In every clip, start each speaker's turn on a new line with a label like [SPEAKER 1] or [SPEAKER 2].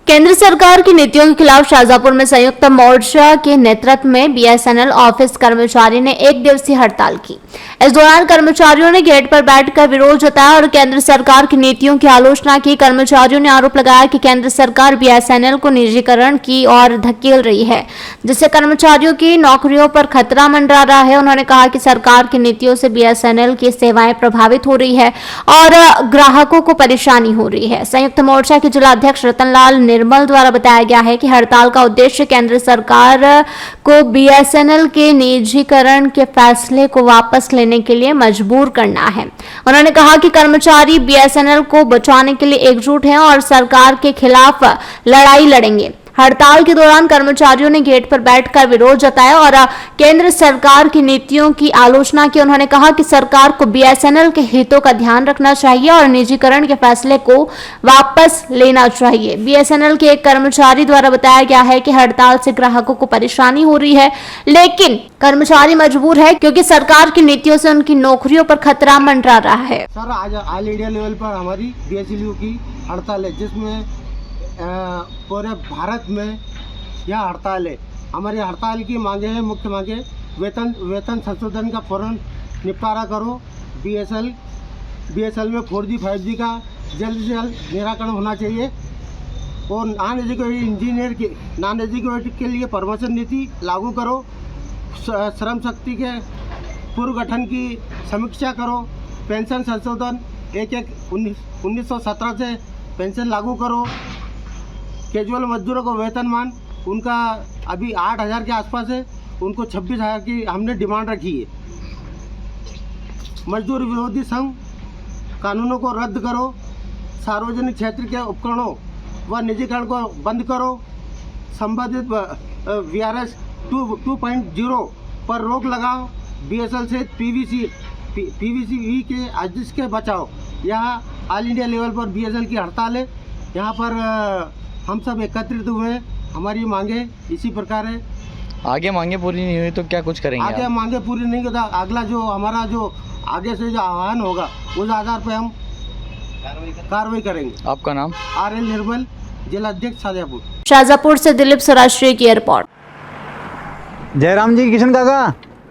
[SPEAKER 1] केंद्र सरकार की नीतियों के खिलाफ शाहजहांपुर में संयुक्त मोर्चा के नेतृत्व में बीएसएनएल ऑफिस कर्मचारी ने एक दिवसीय हड़ताल की। इस दौरान कर्मचारियों ने गेट पर बैठकर विरोध जताया और केंद्र सरकार की नीतियों की आलोचना की। कर्मचारियों ने आरोप लगाया कि केंद्र सरकार बीएसएनएल को निजीकरण की ओर धकेल रही है, जिससे कर्मचारियों की नौकरियों पर खतरा मंडरा रहा है। उन्होंने कहा कि सरकार की नीतियों से बीएसएनएल की सेवाएं प्रभावित हो रही है और ग्राहकों को परेशानी हो रही है। संयुक्त मोर्चा के जिला अध्यक्ष रतनलाल निर्मल द्वारा बताया गया है कि हड़ताल का उद्देश्य केंद्र सरकार को बीएसएनएल के निजीकरण के फैसले को वापस लेने के लिए मजबूर करना है। उन्होंने कहा कि कर्मचारी बीएसएनएल को बचाने के लिए एकजुट हैं और सरकार के खिलाफ लड़ाई लड़ेंगे। हड़ताल के दौरान कर्मचारियों ने गेट पर बैठकर विरोध जताया और केंद्र सरकार की नीतियों की आलोचना की। उन्होंने कहा कि सरकार को बीएसएनएल के हितों का ध्यान रखना चाहिए और निजीकरण के फैसले को वापस लेना चाहिए। बीएसएनएल के एक कर्मचारी द्वारा बताया गया है कि हड़ताल से ग्राहकों को परेशानी हो रही है, लेकिन कर्मचारी मजबूर है क्योंकि सरकार की नीतियों से उनकी नौकरियों पर खतरा मंडरा रहा है।
[SPEAKER 2] सर, आज ऑल इंडिया लेवल पर हमारी बीएसएनएल की हड़ताल है, जिसमें पूरे भारत में यह हड़ताल है। हमारी हड़ताल की मांगे हैं, मुख्य मांगे वेतन संशोधन का फौरन निपटारा करो। बीएसएनएल में 4G 5G का जल्द से जल्द निराकरण होना चाहिए और नॉन एजुकेटेड के लिए प्रमोशन नीति लागू करो। श्रम शक्ति के पुनर्गठन की समीक्षा करो। पेंशन संशोधन 1917 से पेंशन लागू करो। कैजुअल मजदूरों को वेतनमान उनका अभी 8,000 के आसपास है, उनको 26,000 की हमने डिमांड रखी है। मजदूर विरोधी संघ कानूनों को रद्द करो। सार्वजनिक क्षेत्र के उपकरणों व निजीकरण को बंद करो। संबंधित VRS 2.0 पर रोक लगाओ। बीएसएनएल से PVC के आदेश के बचाओ। यहाँ ऑल इंडिया लेवल पर बीएसएनएल की हड़ताल है। यहाँ पर हम सब एकत्रित हुए हैं। हमारी मांगे इसी प्रकार है।
[SPEAKER 3] आगे मांगे पूरी नहीं हुई तो क्या कुछ करेंगे?
[SPEAKER 2] आगे मांगे पूरी नहीं होता, अगला जो हमारा जो आगे से जो आह्वान होगा उस आधार पर हम कार्रवाई करेंगे।
[SPEAKER 3] आपका नाम?
[SPEAKER 2] RL निर्मल, जिला अध्यक्ष शाहजहांपुर।
[SPEAKER 1] शाहजहांपुर से दिलीप सराष्ट्रीय की रिपोर्ट।
[SPEAKER 4] जयराम जी, किशन काका,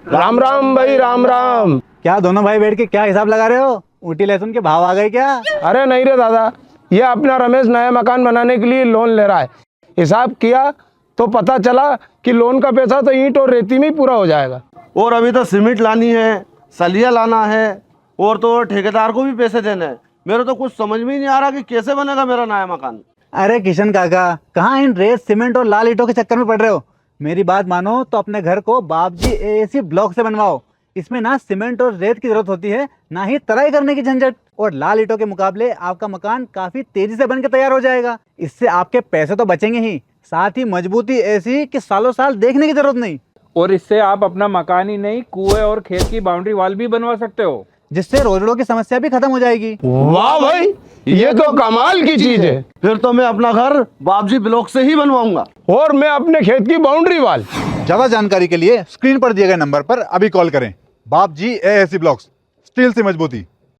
[SPEAKER 5] राम राम भाई, राम राम।
[SPEAKER 4] क्या दोनों भाई बैठ के क्या हिसाब लगा रहे हो? ऊटी लहसुन के भाव आ गए क्या?
[SPEAKER 5] अरे नहीं रे दादा, ये अपना रमेश नया मकान बनाने के लिए लोन ले रहा है। हिसाब किया तो पता चला कि लोन का पैसा तो ईंट और रेती में ही पूरा हो जाएगा।
[SPEAKER 6] और अभी तो सीमेंट लानी है, सलिया लाना है और तो ठेकेदार को भी पैसे देने हैं। मेरे तो कुछ समझ में ही नहीं आ रहा कि कैसे बनेगा मेरा नया मकान।
[SPEAKER 4] अरे किशन काका, कहाँ इन रेत सीमेंट और लाल ईंटों के चक्कर में पड़ रहे हो? मेरी बात मानो तो अपने घर को बाबजी AAC ब्लॉक से बनवाओ। इसमें ना सीमेंट और रेत की जरूरत होती है, ना ही तराई करने की झंझट। और लाल ईंटों के मुकाबले आपका मकान काफी तेजी से बनकर तैयार हो जाएगा। इससे आपके पैसे तो बचेंगे ही, साथ ही मजबूती ऐसी कि सालों साल देखने की जरूरत नहीं।
[SPEAKER 7] और इससे आप अपना मकान ही नहीं, कुएं और खेत की बाउंड्री वॉल भी बनवा सकते हो,
[SPEAKER 4] जिससे रोजड़ों की समस्या भी खत्म हो जाएगी।
[SPEAKER 5] वाह भाई, ये तो कमाल की चीज है।
[SPEAKER 6] फिर तो मैं अपना घर बाबजी ब्लॉक से ही बनवाऊंगा
[SPEAKER 5] और मैं अपने खेत की बाउंड्री वाल।
[SPEAKER 8] ज्यादा जानकारी के लिए स्क्रीन पर दिए गए नंबर पर अभी कॉल करें। बाबजी AAC ब्लॉक्स, स्टील से मजबूती।